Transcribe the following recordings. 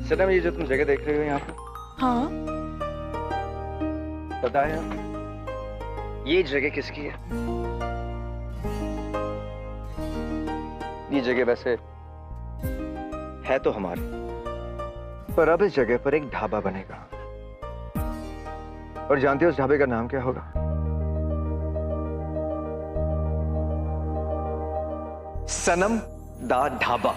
सनम, ये जो तुम जगह देख रही हो यहाँ पे, हाँ। पता है ये जगह किसकी है? ये जगह वैसे है तो हमारी, पर अब इस जगह पर एक ढाबा बनेगा। और जानते हो उस ढाबे का नाम क्या होगा? सनम दा ढाबा।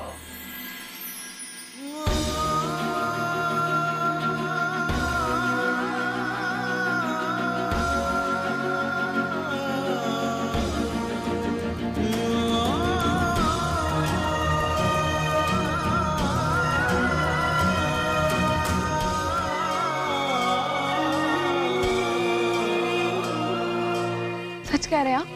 सच कह रहे हैं आप?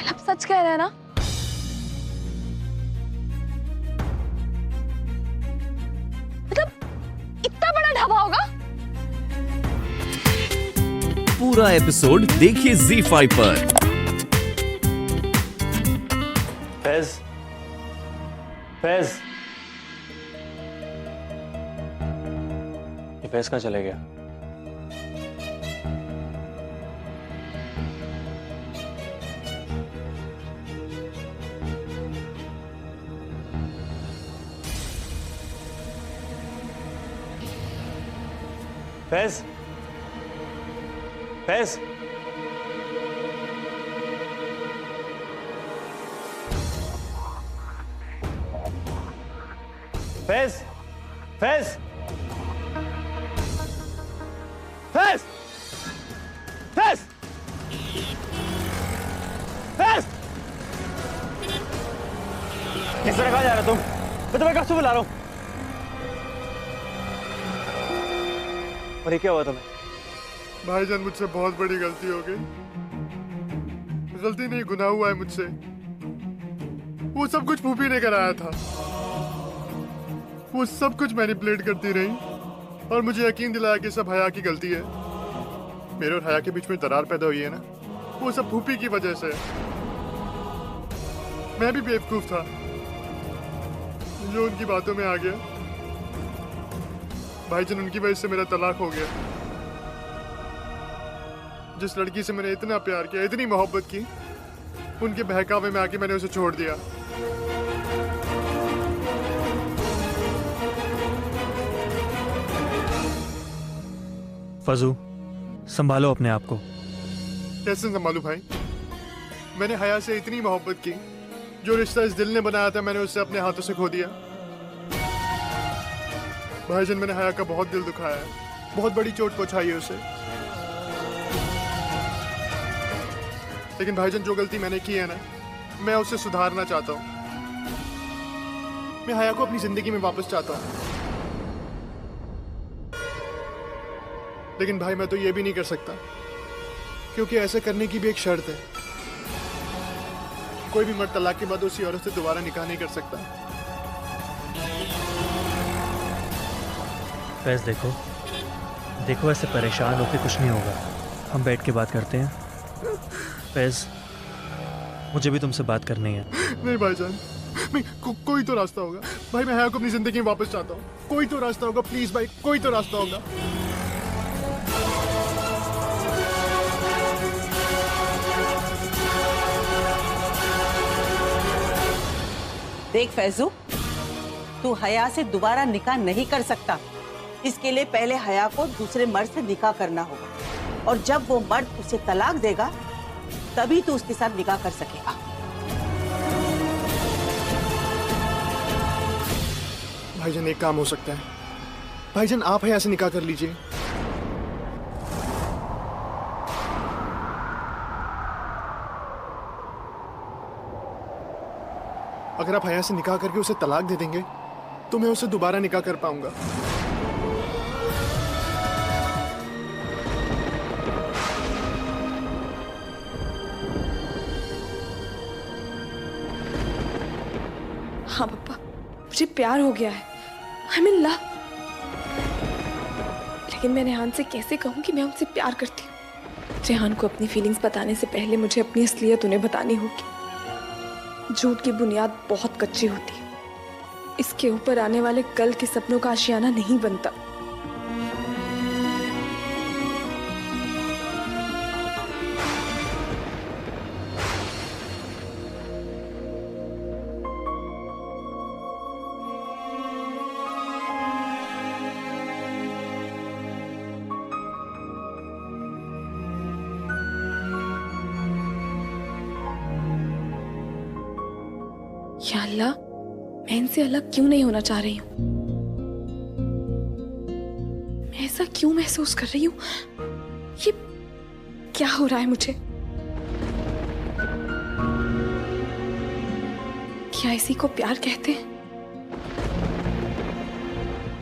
आप सच कह रहे हैं ना? मतलब इतना बड़ा ढाबा होगा? पूरा एपिसोड देखिए ZEE5 पर। फैज, फैज, ये फैज कहाँ चले गया? फैज, फैज, फैज, फैज, फैज, फैज, फैज, किस तरह कहाँ जा रहे हो तुम? मैं तुम्हें कब से बुला रहा हूँ। और ये क्या हुआ तुम्हें? भाईजान, मुझसे बहुत बड़ी गलती हो गई। गलती नहीं, गुनाह हुआ है मुझसे। वो सब कुछ फूफी ने कराया था। वो सब कुछ मैनिपुलेट करती रही और मुझे यकीन दिलाया कि सब हया की गलती है। मेरे और हया के बीच में दरार पैदा हुई है ना, वो सब फूफी की वजह से। मैं भी बेवकूफ था जो उनकी बातों में आ गया। भाईजान, उनकी वजह से मेरा तलाक हो गया। जिस लड़की से मैंने इतना प्यार किया, इतनी मोहब्बत की, उनके बहकावे में आके मैंने उसे छोड़ दिया। फजू, संभालो अपने आप को। कैसे संभालू भाई? मैंने हया से इतनी मोहब्बत की, जो रिश्ता इस दिल ने बनाया था मैंने उसे अपने हाथों से खो दिया। भाईजान, मैंने हया का बहुत दिल दुखाया है, बहुत बड़ी चोट पहुंचाई है उसे। लेकिन भाईजान, जो गलती मैंने की है ना, मैं उसे सुधारना चाहता हूँ। मैं हया को अपनी जिंदगी में वापस चाहता हूँ। लेकिन भाई, मैं तो ये भी नहीं कर सकता, क्योंकि ऐसे करने की भी एक शर्त है। कोई भी मर्द तलाक के बाद उसी औरत से दोबारा निकाह नहीं कर सकता। फैज, देखो देखो, ऐसे परेशान होकर कुछ नहीं होगा। हम बैठ के बात करते हैं। फैज, मुझे भी तुमसे बात करनी है। नहीं भाईजान, नहीं, कोई तो रास्ता होगा भाई। मैं हया को अपनी जिंदगी में वापस चाहता हूँ। कोई तो रास्ता होगा, प्लीज भाई, कोई तो रास्ता होगा। देख फैजू, तू हया से दोबारा निकाह नहीं कर सकता। इसके लिए पहले हया को दूसरे मर्द से निकाह करना होगा, और जब वो मर्द उसे तलाक देगा तभी तू उसके साथ निकाह कर सकेगा। भाईजान, एक काम हो सकता है। भाईजान, आप हया से निकाह कर लीजिए। अगर आप हया से निकाह करके उसे तलाक दे देंगे तो मैं उसे दोबारा निकाह कर पाऊंगा। हाँ पापा, मुझे प्यार हो गया है। I'm in love। लेकिन मैं रेहान से कैसे कहूँ कि मैं उनसे प्यार करती हूँ। रेहान को अपनी फीलिंग्स बताने से पहले मुझे अपनी असलियत उन्हें बतानी होगी। झूठ की बुनियाद बहुत कच्ची होती है, इसके ऊपर आने वाले कल के सपनों का आशियाना नहीं बनता। या अल्लाह, मैं इनसे अलग क्यों नहीं होना चाह रही हूँ? मैं ऐसा क्यों महसूस कर रही हूँ? ये क्या हो रहा है मुझे? क्या इसी को प्यार कहते हैं?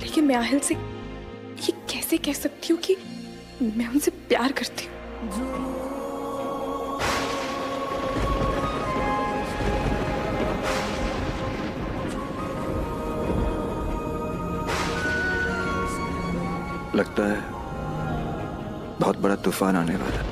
लेकिन मैं आहिल से ये कैसे कह सकती हूँ कि मैं उनसे प्यार करती हूँ? लगता है बहुत बड़ा तूफान आने वाला है।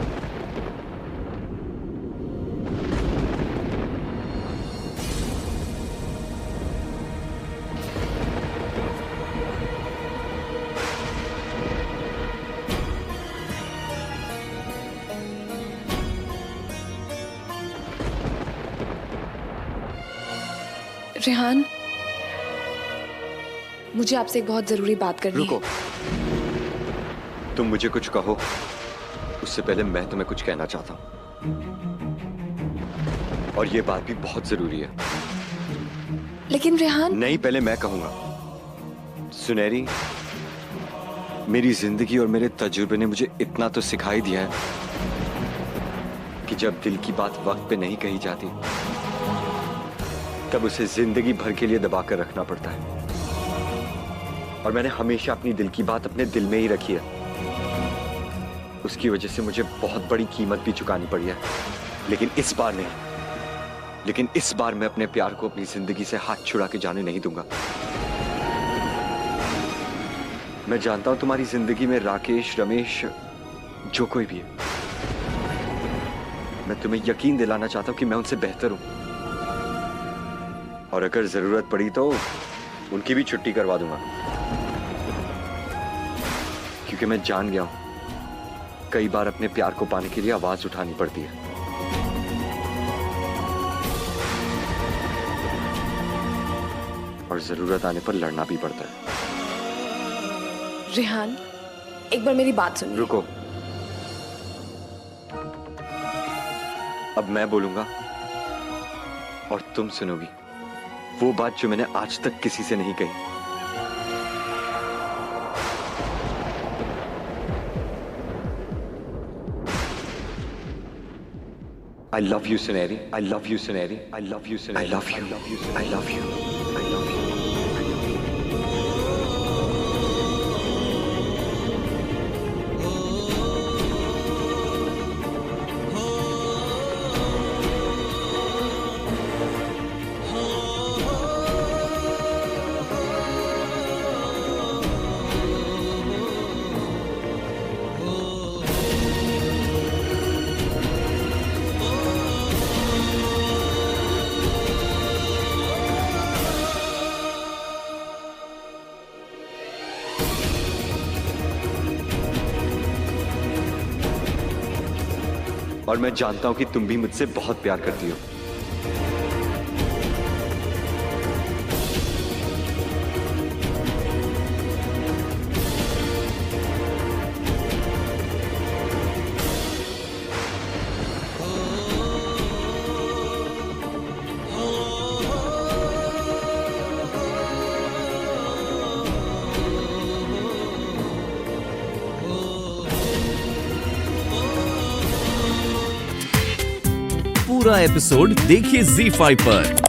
रेहान, मुझे आपसे एक बहुत जरूरी बात करनी रुको, है। तुम मुझे कुछ कहो, उससे पहले मैं तुम्हें कुछ कहना चाहता हूं, और ये बात भी बहुत जरूरी है। लेकिन रेहान, नहीं, पहले मैं कहूंगा। सुनहरी, मेरी जिंदगी और मेरे तजुर्बे ने मुझे इतना तो सिखाई दिया है कि जब दिल की बात वक्त पे नहीं कही जाती, तब उसे जिंदगी भर के लिए दबा कर रखना पड़ता है। और मैंने हमेशा अपनी दिल की बात अपने दिल में ही रखी है। उसकी वजह से मुझे बहुत बड़ी कीमत भी चुकानी पड़ी है, लेकिन इस बार नहीं। लेकिन इस बार मैं अपने प्यार को अपनी जिंदगी से हाथ छुड़ा के जाने नहीं दूंगा। मैं जानता हूं तुम्हारी जिंदगी में राकेश, रमेश, जो कोई भी है, मैं तुम्हें यकीन दिलाना चाहता हूं कि मैं उनसे बेहतर हूं, और अगर जरूरत पड़ी तो उनकी भी छुट्टी करवा दूंगा। क्योंकि मैं जान गया हूं, कई बार अपने प्यार को पाने के लिए आवाज उठानी पड़ती है। और जरूरत आने पर लड़ना भी पड़ता है। रेहान, एक बार मेरी बात सुनिए। रुको, अब मैं बोलूंगा और तुम सुनोगी वो बात जो मैंने आज तक किसी से नहीं कही। I love you, Sunehri. I love you, Sunehri. I love you, Sunehri. I love you. I love you. I love you. I love you. और मैं जानता हूं कि तुम भी मुझसे बहुत प्यार करती हो। पूरा एपिसोड देखिए ZEE5 पर।